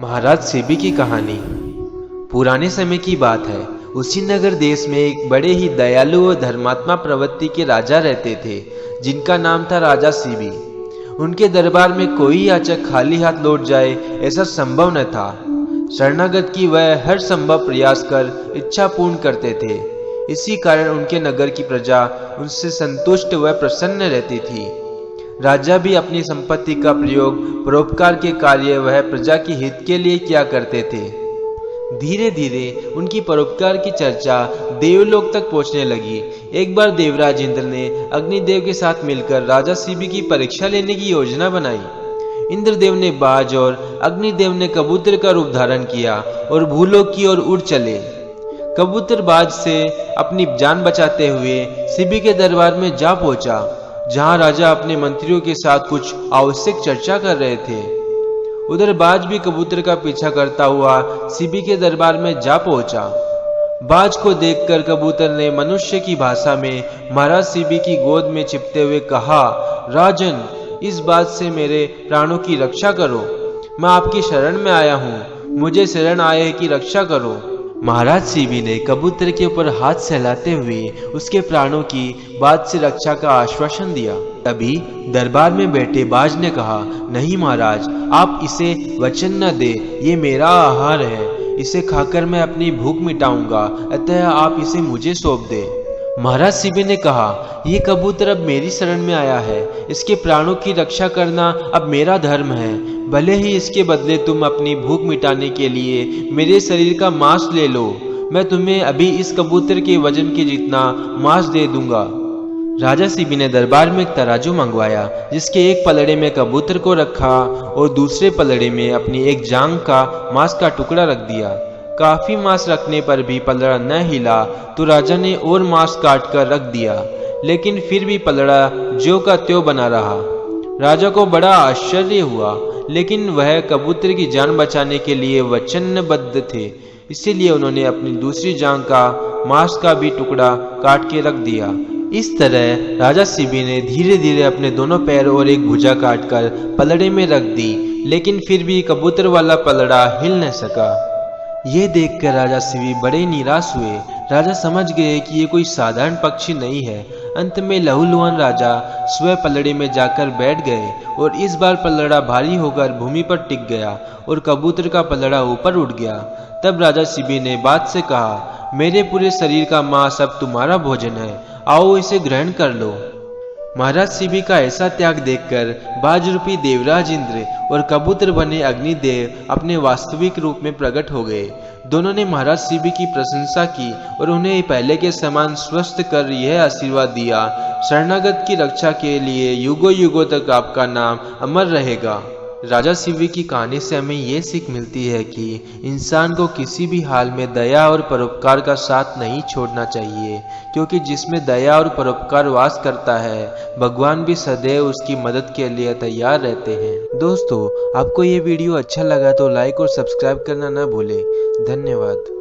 महाराज CB की कहानी। पुराने समय की बात है। उसी नगर देश में एक बड़े ही दयालु और धर्मात्मा प्रवृत्ति के राजा रहते थे, जिनका नाम था राजा सीबी। उनके दरबार में कोई याचक खाली हाथ लौट जाए ऐसा संभव न था। शरणागत की वह हर संभव प्रयास कर इच्छा पूर्ण करते थे। इसी कारण उनके नगर की प्रजा उनसे संतुष्ट व प्रसन्न रहती थी। राजा भी अपनी संपत्ति का प्रयोग परोपकार के कार्य वह प्रजा के हित के लिए किया करते थे। धीरे धीरे उनकी परोपकार की चर्चा देवलोक तक पहुंचने लगी। एक बार देवराज इंद्र ने अग्निदेव के साथ मिलकर राजा सीबी की परीक्षा लेने की योजना बनाई। इंद्रदेव ने बाज और अग्निदेव ने कबूतर का रूप धारण किया और भूलोक की ओर उड़ चले। कबूतर बाज से अपनी जान बचाते हुए सीबी के दरबार में जा पहुंचा, जहां राजा अपने मंत्रियों के साथ कुछ आवश्यक चर्चा कर रहे थे। उधर बाज भी कबूतर का पीछा करता हुआ सीबी के दरबार में जा पहुंचा। बाज को देखकर कबूतर ने मनुष्य की भाषा में महाराज सीबी की गोद में चिपते हुए कहा, राजन, इस बात से मेरे प्राणों की रक्षा करो। मैं आपकी शरण में आया हूँ, मुझे शरण आए की रक्षा करो। महाराज सीबी ने कबूतर के ऊपर हाथ सहलाते हुए उसके प्राणों की बात से रक्षा का आश्वासन दिया। तभी दरबार में बैठे बाज ने कहा, नहीं महाराज, आप इसे वचन न दे, ये मेरा आहार है, इसे खाकर मैं अपनी भूख मिटाऊंगा, अतः आप इसे मुझे सौंप दे। महाराज सीबी ने कहा, ये कबूतर अब मेरी शरण में आया है, इसके प्राणों की रक्षा करना अब मेरा धर्म है। भले ही इसके बदले तुम अपनी भूख मिटाने के लिए मेरे शरीर का मांस ले लो, मैं तुम्हें अभी इस कबूतर के वजन के जितना मांस दे दूंगा। राजा सीबी ने दरबार में एक तराजू मंगवाया, जिसके एक पलड़े में कबूतर को रखा और दूसरे पलड़े में अपनी एक जांघ का मांस का टुकड़ा रख दिया। काफी मांस रखने पर भी पलड़ा न हिला तो राजा ने और मांस काट कर रख दिया, लेकिन फिर भी पलड़ा ज्यों का त्यों बना रहा। राजा को बड़ा आश्चर्य हुआ, लेकिन वह कबूतर की जान बचाने के लिए वचनबद्ध थे, इसीलिए उन्होंने अपनी दूसरी जांघ का मांस का भी टुकड़ा काट के रख दिया। इस तरह राजा सीबी ने धीरे धीरे अपने दोनों पैर और एक भुजा काटकर पलड़े में रख दी, लेकिन फिर भी कबूतर वाला पलड़ा हिल न सका। ये देखकर राजा सीबी बड़े निराश हुए। राजा समझ गए कि ये कोई साधारण पक्षी नहीं है। अंत में लहूलुहान राजा स्वयं पलड़े में जाकर बैठ गए और इस बार पलड़ा भारी होकर भूमि पर टिक गया और कबूतर का पलड़ा ऊपर उठ गया। तब राजा सीबी ने बाज से कहा, मेरे पूरे शरीर का मांस अब तुम्हारा भोजन है, आओ इसे ग्रहण कर लो। महाराज सीबी का ऐसा त्याग देखकर बाज रूपी देवराज इंद्र और कबूतर बने अग्निदेव अपने वास्तविक रूप में प्रकट हो गए। दोनों ने महाराज सीबी की प्रशंसा की और उन्हें पहले के समान स्वस्थ कर यह आशीर्वाद दिया, शरणागत की रक्षा के लिए युगों युगों तक आपका नाम अमर रहेगा। राजा सीबी की कहानी से हमें ये सीख मिलती है कि इंसान को किसी भी हाल में दया और परोपकार का साथ नहीं छोड़ना चाहिए, क्योंकि जिसमें दया और परोपकार वास करता है, भगवान भी सदैव उसकी मदद के लिए तैयार रहते हैं। दोस्तों, आपको ये वीडियो अच्छा लगा तो लाइक और सब्सक्राइब करना न भूलें। धन्यवाद।